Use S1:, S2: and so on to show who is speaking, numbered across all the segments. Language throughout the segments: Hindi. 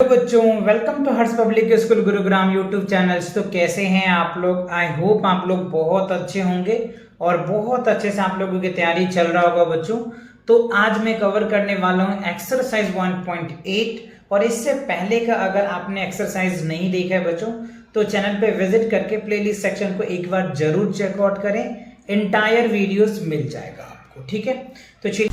S1: बच्चों, welcome to Harsh public school Gurugram YouTube channels. तो कैसे हैं आप लोग? आई होप आप लोग बहुत अच्छे होंगे और बहुत अच्छे से आप लोगों की तैयारी चल रहा होगा बच्चों। तो आज मैं कवर करने वाला हूं एक्सरसाइज 1.8 और इससे पहले का अगर आपने एक्सरसाइज नहीं देखा है बच्चों तो चैनल पे विजिट करके प्लेलिस्ट सेक्शन को एक बार जरूर चेकआउट करें। एंटायर वीडियोस मिल जाएगा आपको, ठीक है। तो चलिए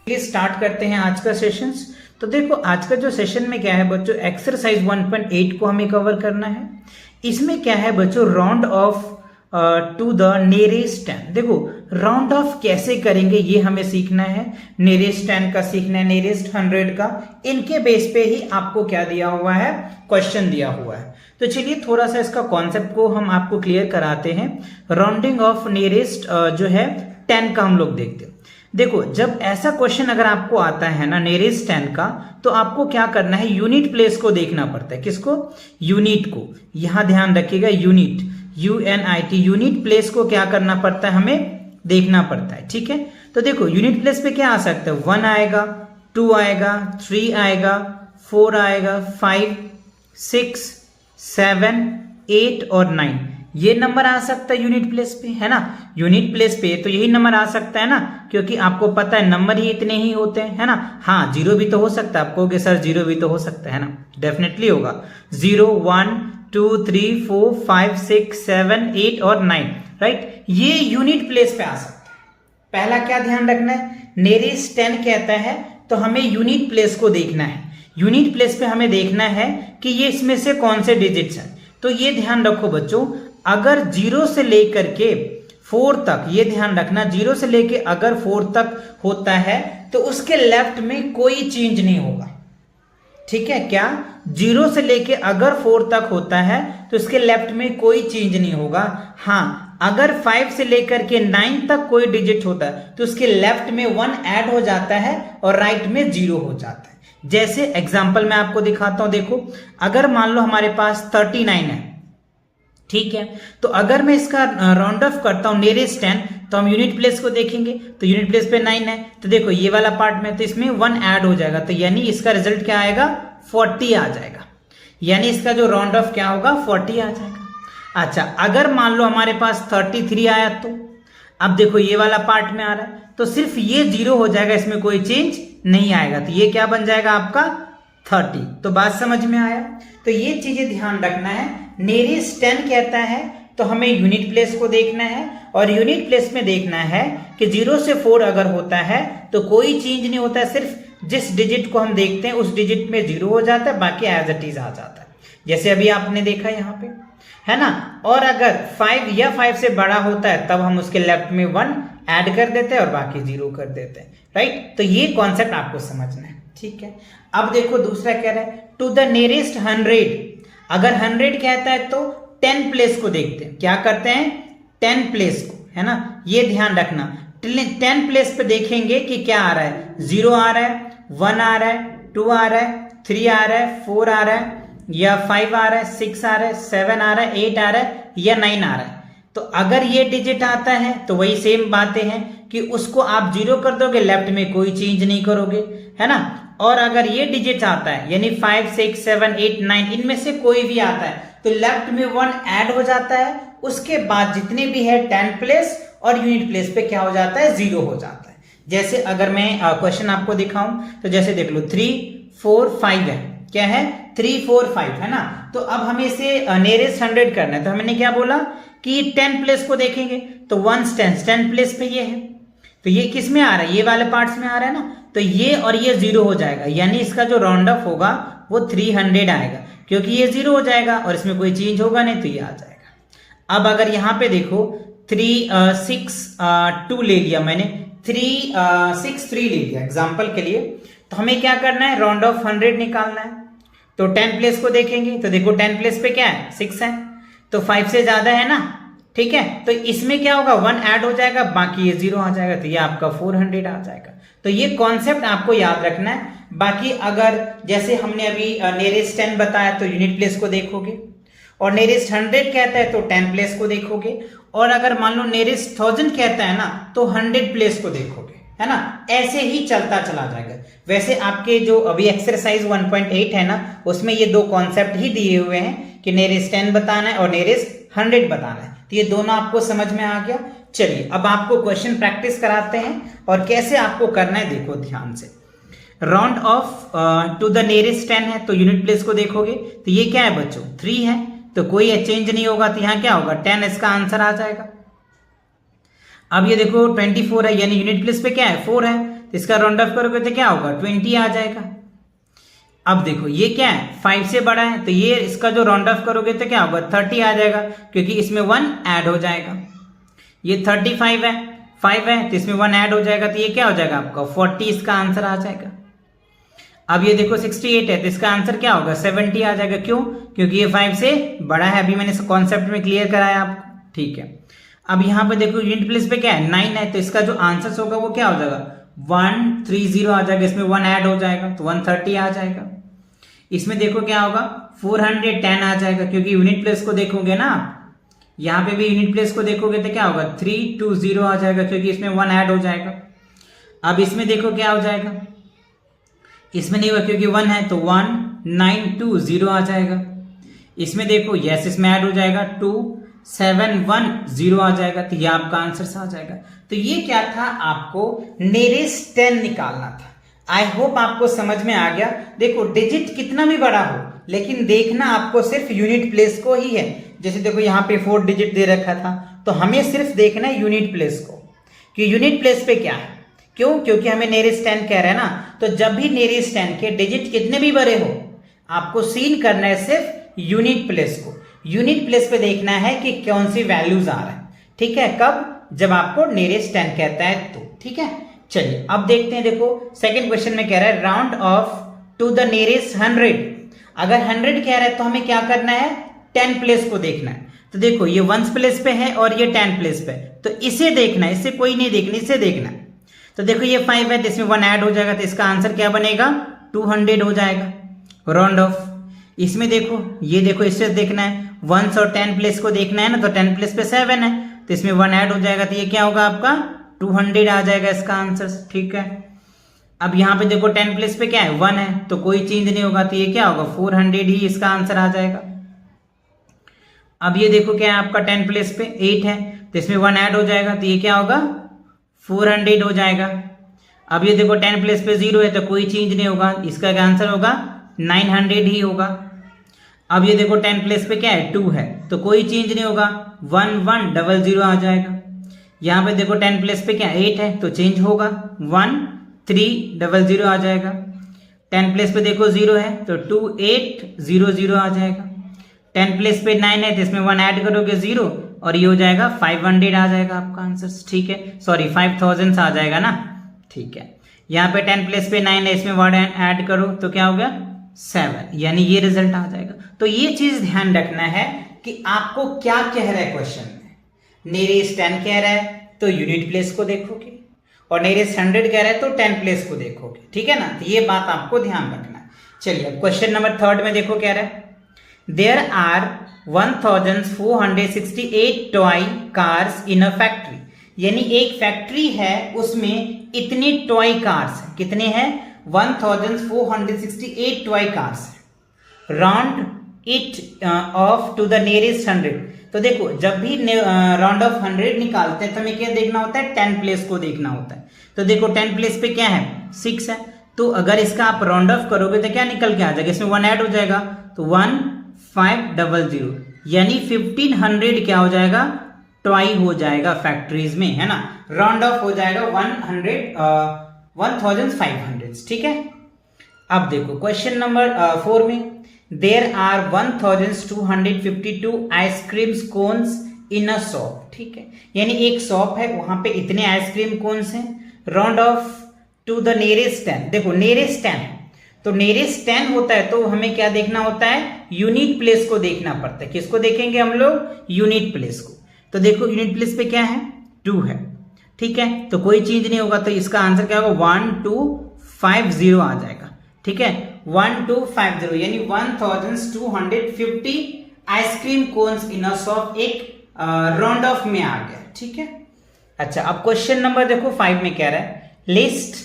S1: स्टार्ट करते हैं आज का सेशंस। तो देखो आज का जो सेशन में क्या है बच्चों, एक्सरसाइज 1.8 को हमें कवर करना है। इसमें क्या है बच्चों, round off to the nearest 10। देखो राउंड ऑफ कैसे करेंगे ये हमें सीखना है। नियरेस्ट 10 का सीखना है, नियरेस्ट 100 का। इनके बेस पे ही आपको क्या दिया हुआ है, क्वेश्चन दिया हुआ है। तो चलिए थोड़ा सा इसका कॉन्सेप्ट को हम आपको क्लियर कराते हैं। राउंडिंग ऑफ नियरेस्ट जो है 10 का हम लोग देखते हैं। देखो जब ऐसा क्वेश्चन अगर आपको आता है ना नियरेस्ट 10 का, तो आपको क्या करना है, यूनिट प्लेस को देखना पड़ता है। किसको? यूनिट को। यहां ध्यान रखिएगा, यूनिट, UNIT, यूनिट प्लेस को क्या करना पड़ता है, हमें देखना पड़ता है, ठीक है। तो देखो यूनिट प्लेस पे क्या आ सकता है, 1 आएगा, 2 आएगा, 3 आएगा, 4 आएगा, 5, 6, 7, 8 और 9। ये नंबर आ सकता है यूनिट प्लेस पे, है ना। यूनिट प्लेस पे तो यही नंबर आ सकता है ना, क्योंकि आपको पता है नंबर ही इतने ही होते हैं, है ना। हाँ, जीरो भी तो हो सकता है, आपको सर जीरो भी तो हो सकता है ना, डेफिनेटली होगा। 0, 1, 2, 3, 4, 5, 6, 7, 8 और 9, राइट। ये यूनिट प्लेस पे आ सकता है। पहला क्या ध्यान रखना है, नियरेस्ट 10 कहता है तो हमें यूनिट प्लेस को देखना है। यूनिट प्लेस पे हमें देखना है कि ये इसमें से कौन से डिजिट्स हैं। तो ये ध्यान रखो बच्चों, अगर 0 से लेकर के 4 तक, ये ध्यान रखना, 0 से लेके अगर 4 तक होता है तो उसके लेफ्ट में कोई चेंज नहीं होगा, ठीक है। क्या? 0 से लेके अगर 4 तक होता है तो उसके लेफ्ट में कोई चेंज नहीं होगा। हाँ, अगर 5 से लेकर के 9 तक कोई डिजिट होता है तो उसके लेफ्ट में 1 ऐड हो जाता है और राइट में 0 हो जाता है। जैसे एग्जांपल मैं आपको दिखाता हूं। देखो अगर मान लो हमारे पास 39 है, ठीक है, तो अगर मैं इसका राउंड ऑफ करता हूं नियरेस्ट 10 तो हम यूनिट प्लेस को देखेंगे। तो यूनिट प्लेस पे 9 है, तो देखो ये वाला पार्ट में तो इसमें 1 ऐड हो जाएगा, तो यानी इसका रिजल्ट क्या आएगा, 40 आ जाएगा। यानी इसका जो राउंड ऑफ क्या होगा, 40 आ जाएगा। अच्छा, अगर मान लो हमारे पास 33 आया, तो अब देखो ये वाला पार्ट में आ रहा है तो सिर्फ ये 0 हो जाएगा, इसमें कोई चेंज नहीं आएगा, तो ये क्या बन जाएगा आपका 30। तो बात समझ में आया। तो ये चीजें ध्यान रखना है। नियरेस्ट 10 कहता है तो हमें यूनिट प्लेस को देखना है, और यूनिट प्लेस में देखना है कि 0 से 4 अगर होता है तो कोई चेंज नहीं होता है, सिर्फ जिस डिजिट को हम देखते हैं उस डिजिट में 0 हो जाता है, बाकी एज इट इज आ जाता है, जैसे अभी आपने देखा यहाँ पे, है ना। और अगर 5 या 5 से बड़ा होता है तब हम उसके लेफ्ट में 1 ऐड कर देते हैं और बाकी 0 कर देते हैं, राइट। तो ये कॉन्सेप्ट आपको समझना है, ठीक है। अब देखो दूसरा कह रहा है टू द नियरेस्ट 100। अगर 100 कहता है तो 10 प्लेस को देखते हैं। क्या करते हैं, 10 प्लेस को, है ना। ये ध्यान रखना, 10 प्लेस पे देखेंगे कि क्या आ रहा है, 0 आ रहा है, 1 आ रहा है, 2 आ रहा है, 3 आ रहा है, 4 आ रहा है, या 5 आ रहा है, 6 आ रहा है, 7 आ रहा है, 8 आ रहा है, या 9 आ रहा है। तो अगर ये डिजिट आता है तो वही सेम बातें हैं कि उसको आप 0 कर दोगे, लेफ्ट में कोई चेंज नहीं करोगे, है ना। और अगर ये डिजिट आता है यानी 5, 6, 7, 8, 9 इनमें से कोई भी आता है तो लेफ्ट में 1 ऐड हो जाता है, उसके बाद जितने भी है 10 प्लेस और यूनिट प्लेस पे क्या हो जाता है, 0 हो जाता है। जैसे अगर मैं क्वेश्चन आपको दिखाऊं तो जैसे देख लो 3, 4, 5 है, क्या है, 3, 4, 5, है ना। तो अब हमें इसे नियरेस्ट 100 करना है, तो हमने क्या बोला कि 10 प्लेस को देखेंगे तो 1 10 प्लेस पे ये है, तो ये किस में आ रहा है, ये वाले पार्ट्स में आ रहा है ना, तो ये और ये 0 हो जाएगा, यानी इसका जो राउंड ऑफ होगा वो 300 आएगा, क्योंकि ये 0 हो जाएगा और इसमें कोई चेंज होगा नहीं, तो ये आ जाएगा। अब अगर यहां पे देखो 3, 6, 2 ले लिया मैंने, 3, 6, 3 ले लिया एग्जाम्पल के लिए, तो हमें क्या करना है, राउंड ऑफ 100 निकालना है। तो 10 प्लेस को देखेंगे तो देखो 10 प्लेस पे क्या है, 6 है, तो 5 से ज्यादा है ना, ठीक है। तो इसमें क्या होगा, 1 ऐड हो जाएगा, बाकी ये 0 आ जाएगा, तो ये आपका 400 आ जाएगा। तो ये कॉन्सेप्ट आपको याद रखना है। बाकी अगर जैसे हमने अभी नियरेस्ट 10 बताया तो यूनिट प्लेस को देखोगे, और नियरेस्ट 100 कहता है तो 10 प्लेस को देखोगे, और अगर मान लो नियरेस्ट 1000 कहता है ना तो 100 प्लेस को देखोगे, है ना, ऐसे ही चलता चला जाएगा। वैसे आपके जो अभी एक्सरसाइज 1.8 है ना, उसमें ये दो कॉन्सेप्ट ही दिए हुए हैं कि नियरेस्ट 10 बताना है और नियरेस्ट 100 बताना है, तो ये दोनों आपको समझ में आ गया। चलिए अब आपको क्वेश्चन प्रैक्टिस कराते हैं और कैसे आपको करना है देखो ध्यान से। Round off to the nearest 10 है तो यूनिट प्लेस को देखोगे तो ये क्या है बच्चों 3 है, तो कोई चेंज नहीं होगा, तो यहाँ क्या होगा 10 इसका आंसर आ जाएगा। अब ये देखो 24 है यानी यूनिट प्लेस पे क्या है 4 है, तो इसका राउंड ऑफ करोगे तो क्या होगा 20 आ जाएगा। अब देखो ये क्या है 5 से बड़ा है, तो ये इसका जो राउंड ऑफ करोगे तो क्या होगा 30 आ जाएगा, क्योंकि इसमें 1 ऐड हो जाएगा। ये 35 है 5 है तो इसमें 1 ऐड हो जाएगा, तो ये क्या हो जाएगा आपका 40 इसका आंसर आ जाएगा। अब ये देखो 68 है तो इसका आंसर क्या होगा 70 आ जाएगा। क्यों? क्योंकि ये 5 से बड़ा है, अभी मैंने कॉन्सेप्ट में क्लियर कराया आपको, ठीक है। अब यहाँ पे देखो यूनिट प्लेस पे क्या है 9 है, तो इसका जो आंसर होगा वो क्या हो जाएगा 130 आ जाएगा, इसमें 1 ऐड हो जाएगा तो 130 आ जाएगा। इसमें देखो क्या होगा 410 आ जाएगा, क्योंकि यूनिट प्लेस को देखोगे ना आप, यहाँ पे भी यूनिट प्लेस को देखोगे तो क्या होगा 320 आ जाएगा, क्योंकि इसमें 1 ऐड हो जाएगा। अब इसमें देखो क्या हो जाएगा, इसमें नहीं होगा क्योंकि 1 है तो 1920 आ जाएगा। इसमें देखो यस इसमें ऐड हो जाएगा 2710 आ जाएगा, तो ये आपका आंसर आ जाएगा। तो ये क्या था, आपको नियरेस्ट 10 निकालना था। आई होप आपको समझ में आ गया। देखो डिजिट कितना भी बड़ा हो, लेकिन देखना आपको सिर्फ यूनिट प्लेस को ही है। जैसे देखो यहाँ पे 4 डिजिट दे रखा था, तो हमें सिर्फ देखना है यूनिट प्लेस को कि यूनिट प्लेस पे क्या है। क्यों? क्योंकि हमें नियरेस्ट 10 कह रहा है ना, तो जब भी नियरेस्ट 10 के डिजिट कितने भी बड़े हो, आपको सीन करना है सिर्फ यूनिट प्लेस को। यूनिट प्लेस पे देखना है कि कौन सी वैल्यूज आ रहा है, ठीक है। कब? जब आपको नियरेस्ट 10 कहता है तो, ठीक है। चलिए अब देखते हैं, देखो सेकंड क्वेश्चन में कह रहा है round off to the nearest 100। अगर 100 कह रहा है तो हमें क्या करना है 10 प्लेस को देखना है। तो देखो ये 1 प्लेस पे है और ये 10 प्लेस पे, तो इसे देखना है, इससे कोई नहीं देखना, इसे देखना है। तो देखो ये 5 है तो इसमें 1 ऐड हो जाएगा, तो इसका आंसर क्या बनेगा 200 हो जाएगा राउंड ऑफ। इसमें देखो ये देखो इससे देखना है 1 और 10 प्लेस को देखना है ना, तो 10 प्लेस पे 7 है तो इसमें 1 ऐड हो जाएगा, तो ये क्या होगा आपका 200 आ जाएगा इसका आंसर, ठीक है। अब यहाँ पे देखो 10 प्लेस पे क्या है 1 है, तो कोई चेंज नहीं होगा, तो ये क्या होगा 400 ही इसका आंसर आ जाएगा। अब ये देखो क्या है आपका 10 प्लेस पे 8 है, तो इसमें 1 ऐड हो जाएगा, तो ये क्या होगा 400 हो जाएगा। अब ये देखो 10 प्लेस पे 0 है, तो कोई चेंज नहीं होगा, इसका क्या आंसर होगा 900 ही होगा। अब ये देखो 10 प्लेस पे क्या है 2 है, तो कोई चेंज नहीं होगा 1100 आ जाएगा। यहाँ पे देखो 10 प्लेस पे क्या 8 है, तो चेंज होगा 1300 आ जाएगा। 10 प्लेस पे देखो 0 है तो 2800 आ जाएगा। 10 प्लेस पे 9 है तो इसमें 1 ऐड करोगे 0 और ये हो जाएगा 500 आ जाएगा आपका आंसर, ठीक है। सॉरी 5000 आ जाएगा ना, ठीक है। यहाँ पे 10 प्लेस पे 9 है, इसमें 1 ऐड करो तो क्या हो गया 7, यानी ये रिजल्ट आ जाएगा। तो ये चीज ध्यान रखना है कि आपको क्या कह रहा है क्वेश्चन में। नियरेस्ट 10 कह रहा है तो यूनिट प्लेस को देखोगे, और नियरेस्ट 100 कह रहा है तो 10 प्लेस को देखोगे, ठीक है ना। तो ये बात आपको ध्यान रखना है। चलिए अब क्वेश्चन नंबर 3 में देखो कह रहा है there are 1468 toy cars in a factory, यानी एक फैक्ट्री है उसमें इतने टॉय कार्स हैं। कितने हैं 1468 टॉय कार्स है। Round it off to the nearest 100। तो देखो जब भी राउंड ऑफ 100 निकालते हैं तो हमें क्या देखना होता है 10 प्लेस को देखना होता है। तो देखो 10 प्लेस पे क्या है 6 है, तो अगर इसका आप राउंड ऑफ करोगे तो क्या निकल के आ जाएगा, इसमें 1 ऐड हो जाएगा तो 1500, यानी 1500 क्या हो जाएगा टॉय हो जाएगा फैक्ट्रीज में, है ना। राउंड ऑफ हो जाएगा 1500, ठीक है। अब देखो क्वेश्चन नंबर 4 में there are 1252 ice cream cones in a shop, ठीक है। यानी एक शॉप है वहां पे इतने आइसक्रीम कोन्स हैं। Round off to the nearest 10। देखो नियरेस्ट 10 है तो नियरेस्ट 10 होता है तो हमें क्या देखना होता है यूनिट प्लेस को देखना पड़ता है। किसको देखेंगे हम लोग यूनिट प्लेस को। तो देखो यूनिट प्लेस पे क्या है 2 है, ठीक है, तो कोई चेंज नहीं होगा, तो इसका आंसर क्या होगा 1250 आ जाएगा, ठीक है। 1250 यानी 1250 ice cream cones in a shop एक राउंड ऑफ में आ गया, ठीक है। अच्छा अब क्वेश्चन नंबर देखो 5 में कह रहा है list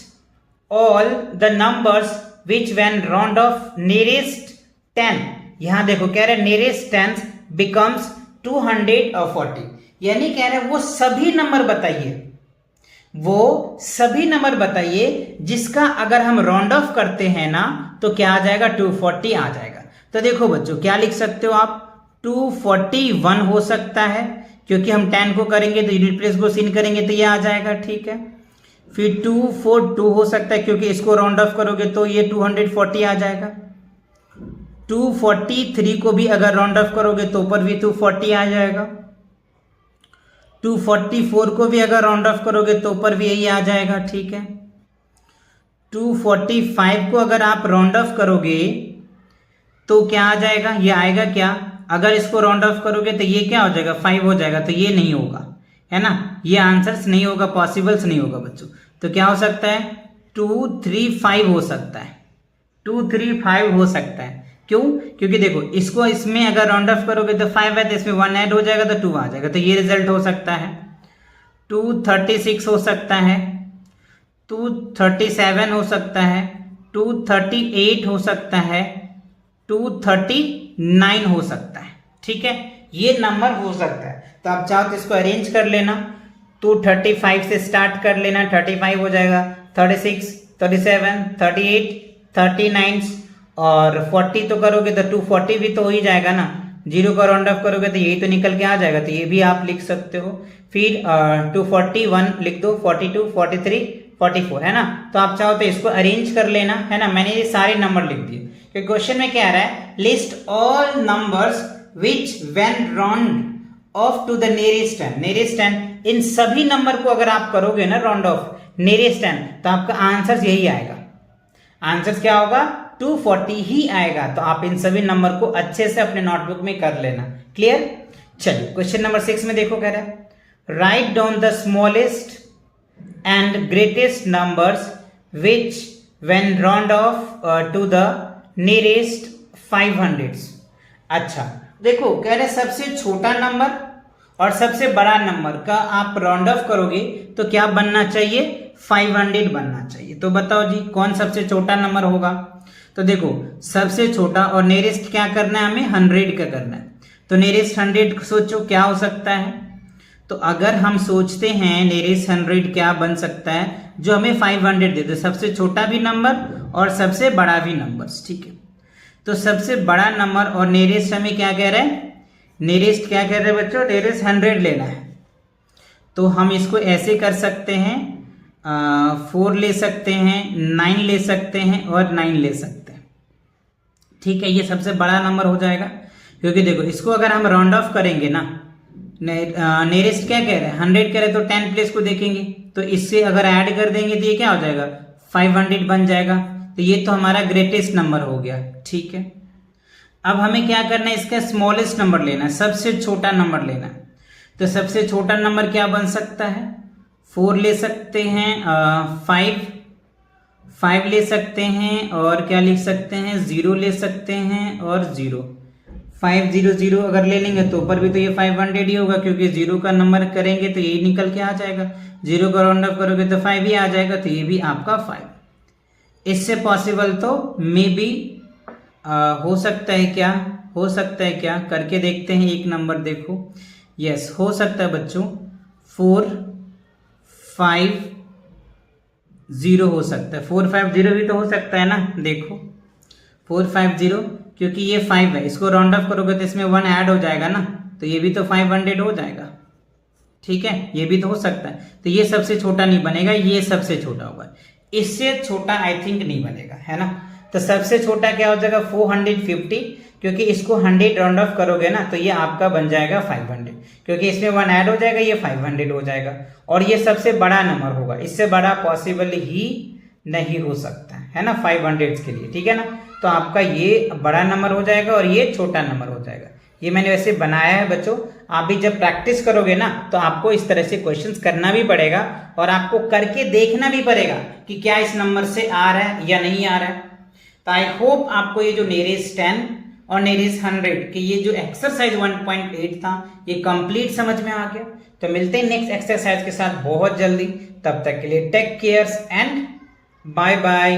S1: all the numbers which when round of nearest 10, यहां देखो कह रहे नियरेस्ट 10 बिकम्स 240, यानी कह रहे वो सभी नंबर बताइए, वो सभी नंबर बताइए जिसका अगर हम राउंड ऑफ करते हैं ना तो क्या आ जाएगा, 240 आ जाएगा। तो देखो बच्चों क्या लिख सकते हो आप, 241 हो सकता है, क्योंकि हम 10 को करेंगे तो यूनिट प्लेस को सीन करेंगे तो ये आ जाएगा, ठीक है। फिर 242 हो सकता है, क्योंकि इसको राउंड ऑफ करोगे तो ये 240 आ जाएगा। 243 को भी अगर राउंड ऑफ करोगे तो ऊपर भी 240 आ जाएगा। 244 को भी अगर राउंड ऑफ करोगे तो ऊपर भी यही आ जाएगा, ठीक है। 245 को अगर आप राउंड ऑफ करोगे तो क्या आ जाएगा, ये आएगा क्या, अगर इसको राउंड ऑफ करोगे तो ये क्या हो जाएगा, 5 हो जाएगा, तो ये नहीं होगा, है ना, ये आंसर्स नहीं होगा, पॉसिबल्स नहीं होगा बच्चों। तो क्या हो सकता है, 235 हो सकता है, 235 हो सकता है। क्यों, क्योंकि देखो इसको इसमें अगर राउंड ऑफ करोगे तो 5 है, तो इसमें 1 ऐड हो जाएगा तो 2 आ जाएगा, तो ये रिजल्ट हो सकता है। 236 हो सकता है, 237 हो सकता है, 238 हो सकता है, 239 हो सकता है, ठीक है, ये नंबर हो सकता है। तो आप चाहो तो इसको अरेंज कर लेना, 235 से स्टार्ट कर लेना, 35 हो जाएगा, 36, 37, 38, 39 और 40 तो करोगे तो 240 भी तो हो ही जाएगा ना, 0 का राउंड ऑफ करोगे तो यही तो निकल के आ जाएगा, तो ये भी आप लिख सकते हो। फिर 241 लिख दो, 42, 43, 44, है ना। तो आप चाहो तो इसको अरेंज कर लेना, है ना, मैंने ये सारे नंबर लिख दिए, क्योंकि क्वेश्चन में क्या आ रहा है, list all numbers which when round off to the nearest 10, nearest 10, इन सभी नंबर को अगर आप करोगे ना राउंड ऑफ नियरेस्ट 10 तो आपका आंसर यही आएगा, आंसर क्या होगा, 240 ही आएगा। तो आप इन सभी नंबर को अच्छे से अपने नोटबुक में कर लेना, क्लियर। चलिए क्वेश्चन नंबर 6 में देखो कह रहा है, write down the smallest and greatest numbers which when round off to the nearest 500। अच्छा देखो कह रहे सबसे छोटा नंबर और सबसे बड़ा नंबर का आप राउंड ऑफ करोगे तो क्या बनना चाहिए, 500 बनना चाहिए। तो बताओ जी कौन सबसे छोटा नंबर होगा। तो देखो सबसे छोटा और नियरेस्ट क्या करना है, हमें 100 का करना है। तो नियरेस्ट 100 सोचो क्या हो सकता है। तो अगर हम सोचते हैं नियरेस्ट 100 क्या बन सकता है, जो हमें 500 दे दो, सबसे छोटा भी नंबर और सबसे बड़ा भी नंबर, ठीक है। तो सबसे बड़ा नंबर और नियरेस्ट हमें क्या कह रहे हैं, नियरेस्ट क्या कह रहे हैं बच्चों, नियरेस्ट 100 लेना है। तो हम इसको ऐसे कर सकते हैं, 4 ले सकते हैं, 9 ले सकते हैं और 9 ले सकते हैं, ठीक है। ये सबसे बड़ा नंबर हो जाएगा, क्योंकि देखो इसको अगर हम राउंड ऑफ करेंगे ना, नियरेस्ट क्या कह रहे हैं 100 कह रहे, तो 10 प्लेस को देखेंगे तो इससे अगर ऐड कर देंगे तो ये क्या हो जाएगा, 500 बन जाएगा। तो ये तो हमारा ग्रेटेस्ट नंबर हो गया, ठीक है। अब हमें क्या करना है, इसका स्मॉलेस्ट नंबर लेना है, सबसे छोटा नंबर लेना है। तो सबसे छोटा नंबर क्या बन सकता है, 4 ले सकते हैं, 5 ले सकते हैं और क्या लिख सकते हैं, 0 ले सकते हैं और 0, 5 0 0 अगर ले लेंगे तो ऊपर भी तो ये 500 ही होगा, क्योंकि 0 का नंबर करेंगे तो यही निकल के आ जाएगा, 0 का राउंड ऑफ करोगे तो 5 ही आ जाएगा, तो ये भी आपका 5। इससे पॉसिबल तो मे बी हो सकता है क्या, हो सकता है क्या, करके देखते हैं। एक नंबर देखो, यस हो सकता है बच्चों, 4 5 0 हो सकता है, 4 5 0 भी तो हो सकता है ना। देखो 4 5 0, क्योंकि ये 5 है, इसको राउंड ऑफ करोगे तो इसमें 1 ऐड हो जाएगा ना, तो ये भी तो 500 हो जाएगा, ठीक है। ये भी तो हो सकता है, तो ये सबसे छोटा नहीं बनेगा, ये सबसे छोटा होगा, इससे छोटा आई थिंक नहीं बनेगा, है ना। तो सबसे छोटा क्या हो जाएगा 450, क्योंकि इसको 100 राउंड ऑफ करोगे ना तो ये आपका बन जाएगा 500, क्योंकि इसमें 1 ऐड हो जाएगा, ये 500 हो जाएगा। और ये सबसे बड़ा नंबर होगा, इससे बड़ा पॉसिबल ही नहीं हो सकता है ना 500 के लिए, ठीक है ना। तो आपका ये बड़ा नंबर हो जाएगा और ये छोटा नंबर हो जाएगा। ये मैंने वैसे बनाया है बच्चों, आप भी जब प्रैक्टिस करोगे ना तो आपको इस तरह से क्वेश्चंस करना भी पड़ेगा और आपको करके देखना भी पड़ेगा कि क्या इस नंबर से आ रहा है या नहीं आ रहा है। तो आई होप आपको ये जो नियरेस्ट 10 और नियरेस्ट 100 कि ये जो एक्सरसाइज 1.8 था ये कंप्लीट समझ में आ गया। तो मिलते हैं नेक्स्ट एक्सरसाइज के साथ बहुत जल्दी। तब तक के लिए take cares and bye bye.